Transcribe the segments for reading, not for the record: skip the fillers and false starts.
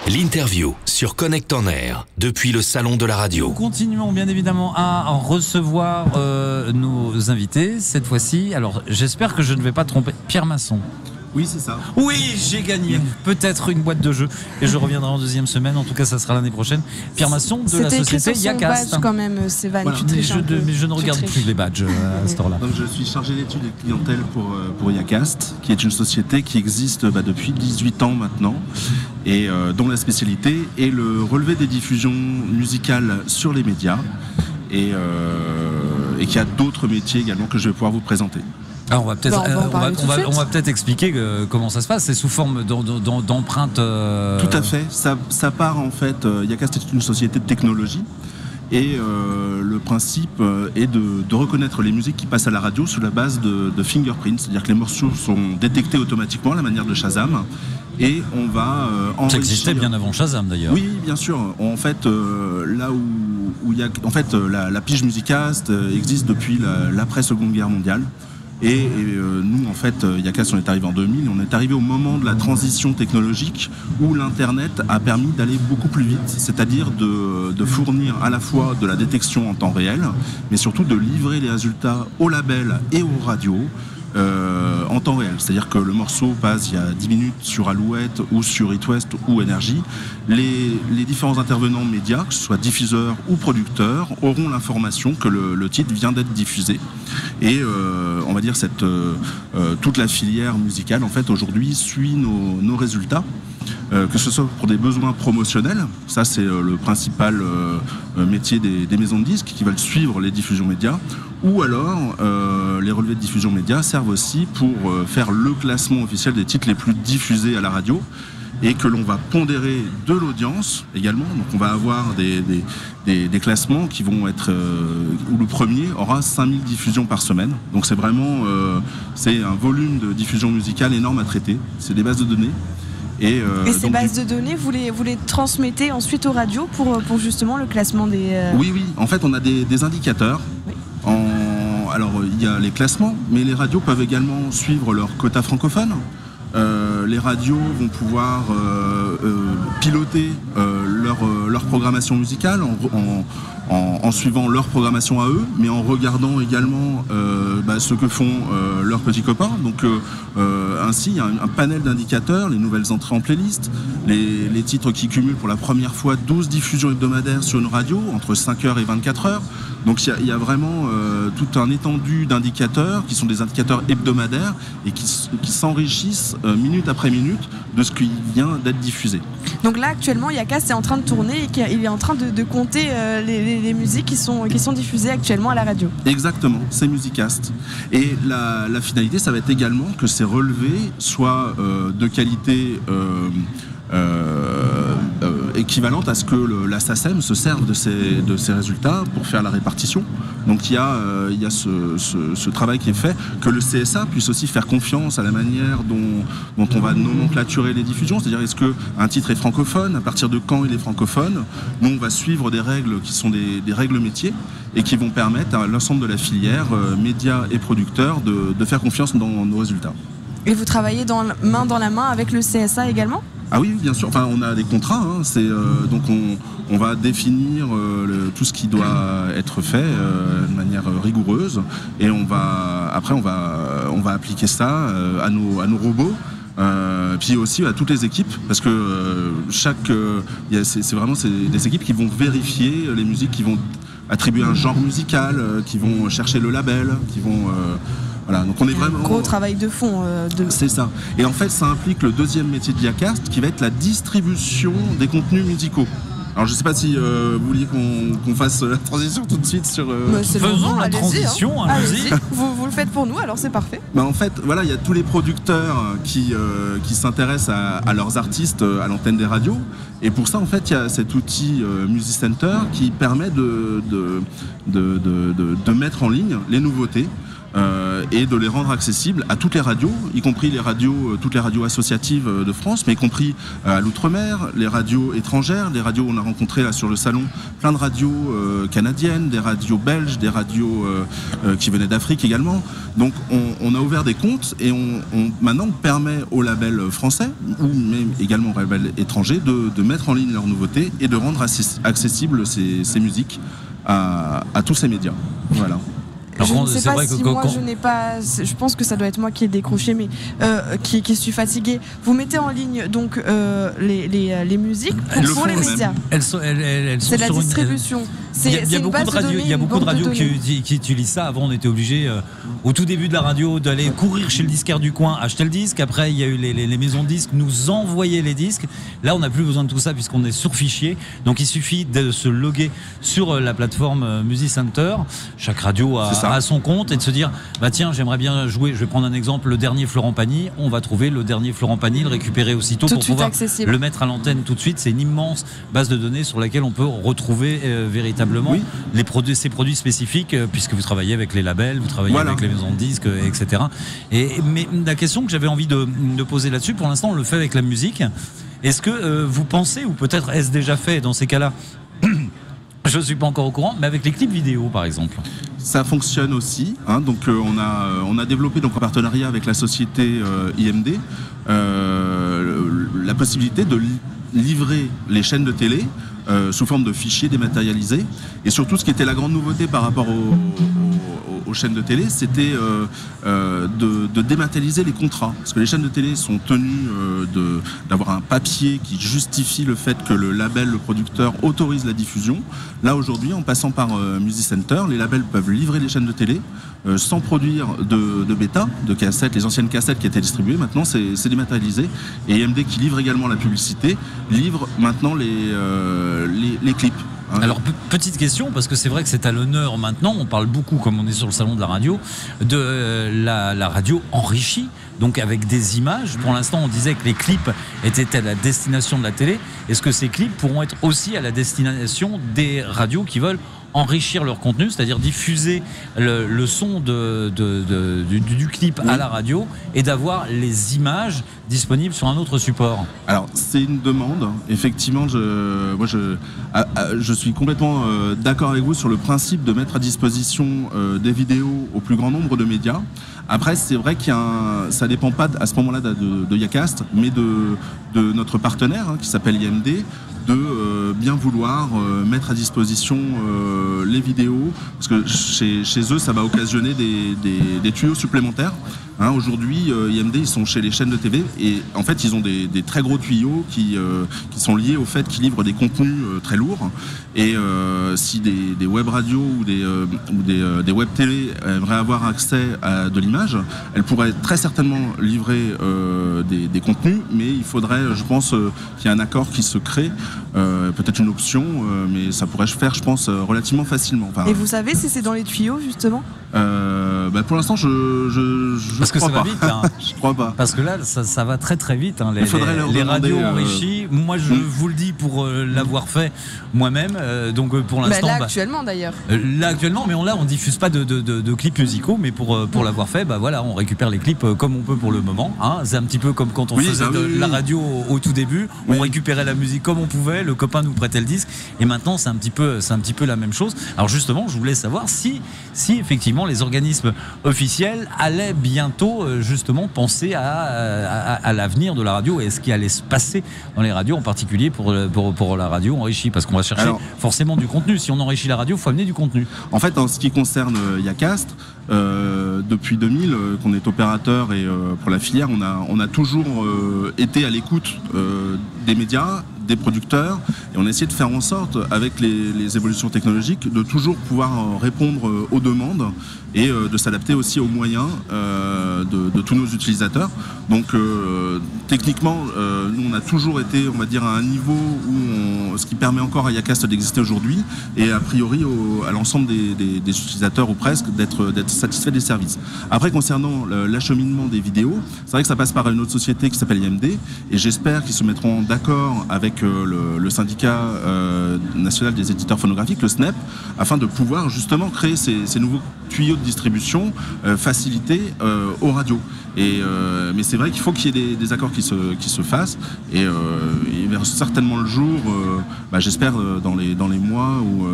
L'interview sur Connect en Air, depuis le salon de la radio. Nous continuons bien évidemment à recevoir nos invités cette fois-ci. Alors j'espère que je ne vais pas tromper. Pierre Masson. Oui, c'est ça. Oui, j'ai gagné. Peut-être une boîte de jeux. Et je reviendrai en deuxième semaine. En tout cas, ça sera l'année prochaine. Pierre Masson de la société Yacast. Badge quand même, Sévan. Voilà. Mais je ne regarde plus les badges à ce temps-là. Donc, je suis chargé d'études et de clientèle pour Yacast, qui est une société qui existe depuis 18 ans maintenant, et dont la spécialité est le relevé des diffusions musicales sur les médias, et qui a d'autres métiers également que je vais pouvoir vous présenter. Alors on va peut-être expliquer comment ça se passe. C'est sous forme d'empreinte. Tout à fait. Ça part en fait. Yacast est une société de technologie. Et le principe est de reconnaître les musiques qui passent à la radio sous la base de fingerprints, c'est-à-dire que les morceaux sont détectés automatiquement à la manière de Shazam, et on va enregistrer. Ça existait bien avant Shazam d'ailleurs. Oui, bien sûr. En fait, là où il y a, en fait, la pige Musicast existe depuis l'après-Seconde Guerre mondiale. Et nous, en fait, Yacast, on est arrivé en 2000, on est arrivé au moment de la transition technologique où l'Internet a permis d'aller beaucoup plus vite, c'est-à-dire de fournir à la fois de la détection en temps réel, mais surtout de livrer les résultats aux labels et aux radios en temps réel. C'est-à-dire que le morceau passe il y a 10 minutes sur Alouette ou sur It West ou Énergie. Les différents intervenants médias, que ce soit diffuseurs ou producteurs, auront l'information que le titre vient d'être diffusé. Et on va dire toute la filière musicale en fait aujourd'hui suit nos résultats, que ce soit pour des besoins promotionnels, ça c'est le principal métier des maisons de disques qui veulent suivre les diffusions médias, ou alors les relevés de diffusion médias servent aussi pour faire le classement officiel des titres les plus diffusés à la radio, et que l'on va pondérer de l'audience également. Donc on va avoir des classements qui vont être où le premier aura 5000 diffusions par semaine. Donc c'est vraiment c'est un volume de diffusion musicale énorme à traiter. C'est des bases de données. Et ces bases de données, vous les transmettez ensuite aux radios pour justement le classement des... Oui. En fait, on a des indicateurs. Oui. Alors, il y a les classements, mais les radios peuvent également suivre leur quota francophone. Les radios vont pouvoir piloter leur programmation musicale en suivant leur programmation à eux, mais en regardant également ce que font leurs petits copains. Donc ainsi, il y a un panel d'indicateurs, les nouvelles entrées en playlist, les titres qui cumulent pour la première fois 12 diffusions hebdomadaires sur une radio, entre 5h et 24h. Donc il y a vraiment tout un étendu d'indicateurs qui sont des indicateurs hebdomadaires et qui s'enrichissent minute après minute de ce qui vient d'être diffusé. Donc là actuellement Yacast est en train de tourner et il est en train de compter les musiques qui sont diffusées actuellement à la radio. Exactement, c'est Musicast. Et la finalité, ça va être également que ces relevés soient de qualité équivalente à ce que la SACEM se serve de ces résultats pour faire la répartition. Donc il y a ce travail qui est fait, que le CSA puisse aussi faire confiance à la manière dont on va nomenclaturer les diffusions, c'est-à-dire est-ce qu'un titre est francophone, à partir de quand il est francophone. Nous on va suivre des règles qui sont des règles métiers et qui vont permettre à l'ensemble de la filière, médias et producteurs, de faire confiance dans nos résultats. Et vous travaillez main dans la main avec le CSA également ? Ah oui, bien sûr. Enfin, on a des contrats. Donc, on va définir tout ce qui doit être fait de manière rigoureuse, et on va appliquer ça à nos robots. Puis aussi à toutes les équipes, parce que c'est vraiment des équipes qui vont vérifier les musiques, qui vont attribuer un genre musical, qui vont chercher le label, qui vont voilà, donc on est vraiment... Gros travail de fond. C'est ça. Et en fait, ça implique le deuxième métier de Yacast, qui va être la distribution des contenus musicaux. Alors je ne sais pas si vous vouliez qu'on fasse la transition tout de suite sur... Faisons la transition, allez-y. Vous le faites pour nous, alors c'est parfait. En fait, voilà, il y a tous les producteurs qui s'intéressent à leurs artistes à l'antenne des radios. Et pour ça, en fait, il y a cet outil Music Center qui permet de mettre en ligne les nouveautés. et de les rendre accessibles à toutes les radios, y compris les radios, toutes les radios associatives de France, mais y compris à l'outre-mer, les radios étrangères, les radios, on a rencontré là sur le salon plein de radios canadiennes, des radios belges, des radios qui venaient d'Afrique également. Donc on a ouvert des comptes et maintenant on permet aux labels français ou même également aux labels étrangers de mettre en ligne leurs nouveautés et de rendre accessibles ces musiques à tous ces médias. Voilà. Je ne sais pas si moi je n'ai pas. Je pense que ça doit être moi qui ai décroché, mais qui suis fatiguée. Vous mettez en ligne donc les musiques pour les médias. C'est la distribution. Il y a beaucoup de radios qui utilisent ça. Avant, on était obligé, au tout début de la radio, d'aller courir chez le disquaire du coin, acheter le disque. Après, il y a eu les maisons de disques nous envoyaient les disques. Là, on n'a plus besoin de tout ça puisqu'on est sur fichier. Donc, il suffit de se loguer sur la plateforme Music Center. Chaque radio a son compte et de se dire, bah tiens, j'aimerais bien jouer. Je vais prendre un exemple, le dernier Florent Pagny. On va trouver le dernier Florent Pagny, le récupérer aussitôt pour pouvoir le mettre à l'antenne tout de suite. C'est une immense base de données sur laquelle on peut retrouver véritablement ces produits spécifiques, puisque vous travaillez avec les labels, vous travaillez avec les maisons de disques, etc. Mais la question que j'avais envie de poser là-dessus, pour l'instant, on le fait avec la musique. Est-ce que vous pensez, ou peut-être est-ce déjà fait dans ces cas-là, je ne suis pas encore au courant, mais avec les clips vidéo, par exemple? Ça fonctionne aussi. Donc on a développé donc en partenariat avec la société IMD la possibilité de livrer les chaînes de télé sous forme de fichiers dématérialisés. Et surtout, ce qui était la grande nouveauté par rapport aux chaînes de télé, c'était de dématérialiser les contrats. Parce que les chaînes de télé sont tenues d'avoir un papier qui justifie le fait que le label, le producteur, autorise la diffusion. Là, aujourd'hui, en passant par Music Center, les labels peuvent livrer les chaînes de télé sans produire de bêta, de cassettes. Les anciennes cassettes qui étaient distribuées, maintenant, c'est dématérialisé. Et IMD, qui livre également la publicité, livre maintenant les clips. Alors, petite question, parce que c'est vrai que c'est à l'honneur maintenant, on parle beaucoup, comme on est sur le salon de la radio, de la radio enrichie, donc avec des images. Pour l'instant, on disait que les clips étaient à la destination de la télé. Est-ce que ces clips pourront être aussi à la destination des radios qui veulent enrichir leur contenu, c'est-à-dire diffuser le son du clip à la radio et d'avoir les images disponibles sur un autre support? Alors, c'est une demande. Effectivement, je suis complètement d'accord avec vous sur le principe de mettre à disposition des vidéos au plus grand nombre de médias. Après, c'est vrai ça dépend pas à ce moment-là de Yacast, mais de notre partenaire qui s'appelle IMD, de bien vouloir mettre à disposition les vidéos, parce que chez eux, ça va occasionner des tuyaux supplémentaires. Aujourd'hui, IMD, ils sont chez les chaînes de TV et en fait, ils ont des très gros tuyaux qui sont liés au fait qu'ils livrent des contenus très lourds. Et si des web radios ou des web télé aimeraient avoir accès à de l'image, elles pourraient très certainement livrer des contenus, mais il faudrait, je pense, qu'il y ait un accord qui se crée, peut-être une option, mais ça pourrait se faire, je pense, relativement facilement. Et vous savez si c'est dans les tuyaux, justement? Pour l'instant, parce que ça va vite, hein. Je crois pas. Parce que là, ça va très très vite. Les radios enrichies. Moi, je vous le dis pour l'avoir fait moi-même. Donc pour l'instant. Là actuellement d'ailleurs. Là actuellement, mais on diffuse pas de clips musicaux, mais pour l'avoir fait, voilà, on récupère les clips comme on peut pour le moment. C'est un petit peu comme quand on faisait la radio au tout début. On récupérait la musique comme on pouvait. Le copain nous prêtait le disque. Et maintenant, c'est un petit peu la même chose. Alors justement, je voulais savoir si effectivement les organismes officiels allaient bientôt justement penser à l'avenir de la radio et ce qui allait se passer dans les radios, en particulier pour la radio enrichie, parce qu'on va chercher forcément du contenu. Si on enrichit la radio, il faut amener du contenu. En fait, en ce qui concerne Yacast, depuis 2000 qu'on est opérateur et pour la filière, on a toujours été à l'écoute des médias, des producteurs, et on a essayé de faire en sorte, avec les évolutions technologiques, de toujours pouvoir répondre aux demandes et de s'adapter aussi aux moyens de tous nos utilisateurs. Donc techniquement, nous on a toujours été, on va dire, à un niveau où ce qui permet encore à Yacast d'exister aujourd'hui, et a priori à l'ensemble des utilisateurs ou presque d'être satisfaits des services. Après, concernant l'acheminement des vidéos, c'est vrai que ça passe par une autre société qui s'appelle IMD, et j'espère qu'ils se mettront d'accord avec le syndicat syndicat national des éditeurs phonographiques, le SNEP, afin de pouvoir justement créer ces nouveaux tuyaux de distribution facilités aux radios. Mais c'est vrai qu'il faut qu'il y ait des accords qui se fassent et il verra certainement le jour, j'espère dans les mois ou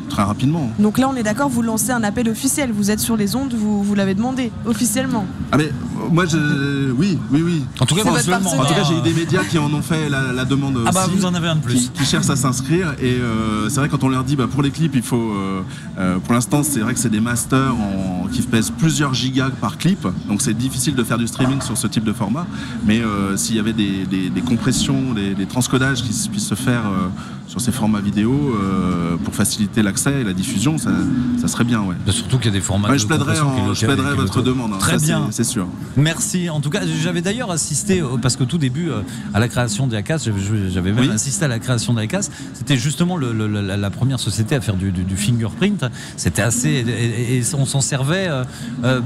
très rapidement. Donc là on est d'accord, vous lancez un appel officiel, vous êtes sur les ondes, vous l'avez demandé officiellement. Ah mais moi oui. En tout cas, j'ai eu des médias qui en ont fait la demande aussi. Ah bah vous en avez un de plus. Qui cherchent à s'inscrire et c'est vrai quand on leur dit pour les clips il faut pour l'instant c'est vrai que c'est des masters qui pèsent plusieurs gigas par clip, donc c'est difficile de faire du streaming sur ce type de format, mais s'il y avait des compressions, des transcodages qui puissent se faire sur ces formats vidéo pour faciliter l'accès et la diffusion, ça serait bien. Ouais. Surtout qu'il y a des formats. Je plaiderai votre demande. Très bien, c'est sûr. Merci. En tout cas, j'avais d'ailleurs assisté parce qu'au tout début à la création d'Iacast, j'avais même assisté à la création d'Iacast. C'était justement la première société à faire du fingerprint. C'était assez et on s'en servait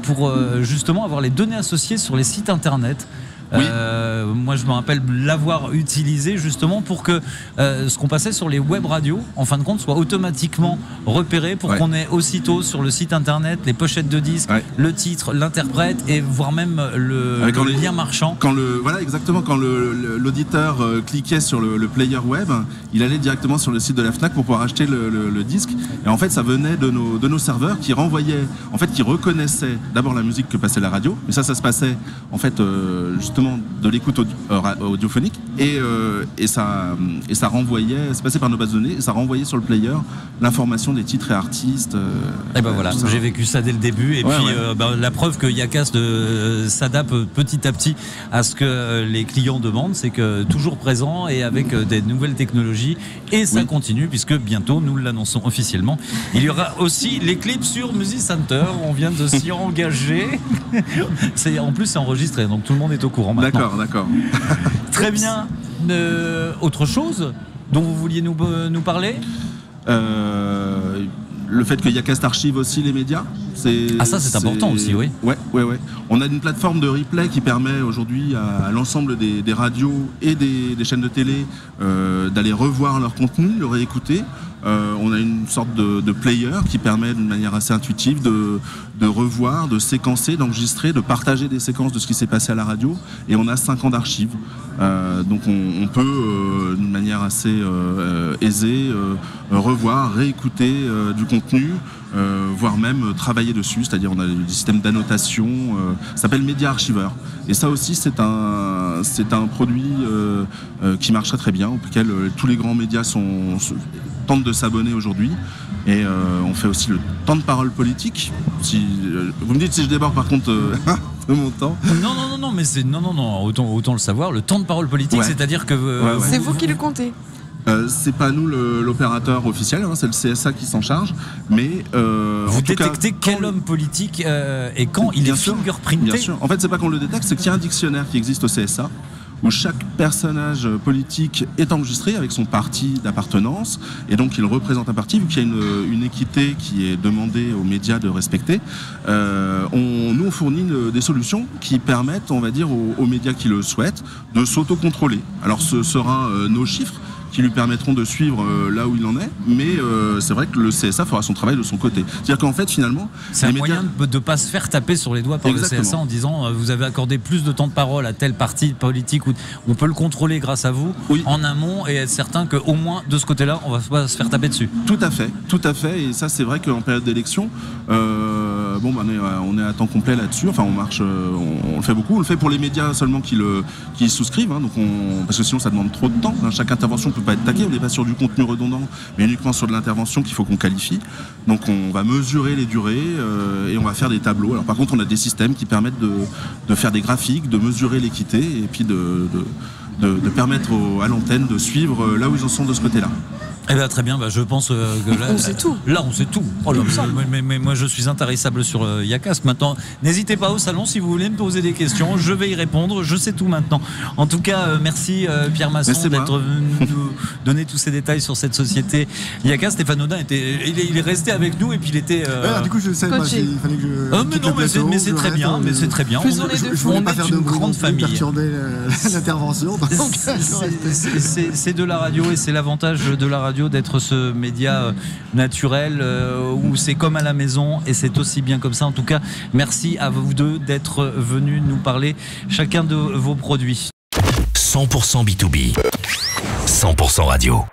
pour justement avoir les données associées sur les sites internet. Oui. Moi je me rappelle l'avoir utilisé justement pour que ce qu'on passait sur les web radios en fin de compte soit automatiquement repéré pour qu'on ait aussitôt sur le site internet les pochettes de disques, le titre, l'interprète et voire même le lien marchand. Quand l'auditeur cliquait sur le player web, il allait directement sur le site de la FNAC pour pouvoir acheter le disque et en fait ça venait de nos serveurs qui renvoyaient, en fait qui reconnaissaient d'abord la musique que passait la radio, mais ça se passait en fait justement de l'écoute audiophonique et ça renvoyait, c'est passé par nos bases de données et ça renvoyait sur le player l'information des titres et artistes. Et ben voilà, j'ai vécu ça dès le début et la preuve que Iacast s'adapte petit à petit à ce que les clients demandent, c'est que toujours présent et avec des nouvelles technologies et ça continue puisque bientôt nous l'annonçons officiellement. Il y aura aussi les clips sur Music Center, on vient de s'y engager. En plus c'est enregistré donc tout le monde est au courant. Maintenant. D'accord. Très bien. Autre chose dont vous vouliez nous parler le fait que Iacast archive aussi les médias. C'est important aussi, oui. Ouais. On a une plateforme de replay qui permet aujourd'hui à l'ensemble des radios et des chaînes de télé d'aller revoir leur contenu, le réécouter. On a une sorte de player qui permet d'une manière assez intuitive de revoir, de séquencer, d'enregistrer, de partager des séquences de ce qui s'est passé à la radio. Et on a 5 ans d'archives. Donc on peut d'une manière assez aisée revoir, réécouter du contenu, voire même travailler dessus. C'est-à-dire on a des systèmes d'annotation, ça s'appelle Media Archiver. Et ça aussi c'est un produit qui marche très bien, auquel tous les grands médias tentent de s'abonner aujourd'hui. Et on fait aussi le temps de parole politique. Vous me dites si je déborde par contre de mon temps. Non, mais autant le savoir. Le temps de parole politique, c'est-à-dire que c'est vous qui le comptez. C'est pas nous l'opérateur officiel, c'est le CSA qui s'en charge. Mais vous détectez quel homme politique et quand il est fingerprinté. Bien sûr. En fait, c'est pas qu'on le détecte, c'est qu'il y a un dictionnaire qui existe au CSA où chaque personnage politique est enregistré avec son parti d'appartenance et donc il représente un parti, vu qu'il y a une équité qui est demandée aux médias de respecter. On fournit des solutions qui permettent, on va dire, aux médias qui le souhaitent de s'autocontrôler. Alors ce sera nos chiffres qui lui permettront de suivre là où il en est, mais c'est vrai que le CSA fera son travail de son côté. C'est-à-dire qu'en fait, finalement... C'est un moyen de ne pas se faire taper sur les doigts par le CSA en disant vous avez accordé plus de temps de parole à tel parti politique, ou on peut le contrôler grâce à vous en amont et être certain qu'au moins de ce côté-là, on ne va pas se faire taper dessus. Tout à fait, et ça c'est vrai qu'en période d'élection, on est à temps complet là-dessus, enfin on marche, on le fait beaucoup, on le fait pour les médias seulement qui souscrivent, parce que sinon ça demande trop de temps, chaque intervention peut pas être taquée, on n'est pas sur du contenu redondant, mais uniquement sur de l'intervention qu'il faut qu'on qualifie. Donc on va mesurer les durées et on va faire des tableaux. Alors par contre on a des systèmes qui permettent de faire des graphiques, de mesurer l'équité et puis de permettre à l'antenne de suivre là où ils en sont de ce côté-là. Eh bien, très bien, je pense que là, on sait tout. Là, on sait tout. Oh, mais moi, je suis intarissable sur Yakas. Maintenant, n'hésitez pas au salon si vous voulez me poser des questions. Je vais y répondre. Je sais tout maintenant. En tout cas, merci Pierre Masson d'être venu nous donner tous ces détails sur cette société Yakas. Stéphane Audin il est resté avec nous et puis il était. Du coup, je sais pas. Il fallait que je. Mais c'est très bien. Mais c'est très bien. On est une grande famille. Perturber l'intervention. C'est de la radio et c'est l'avantage de la radio d'être ce média naturel où c'est comme à la maison et c'est aussi bien comme ça. En tout cas, merci à vous deux d'être venus nous parler chacun de vos produits. 100% B2B, 100% radio.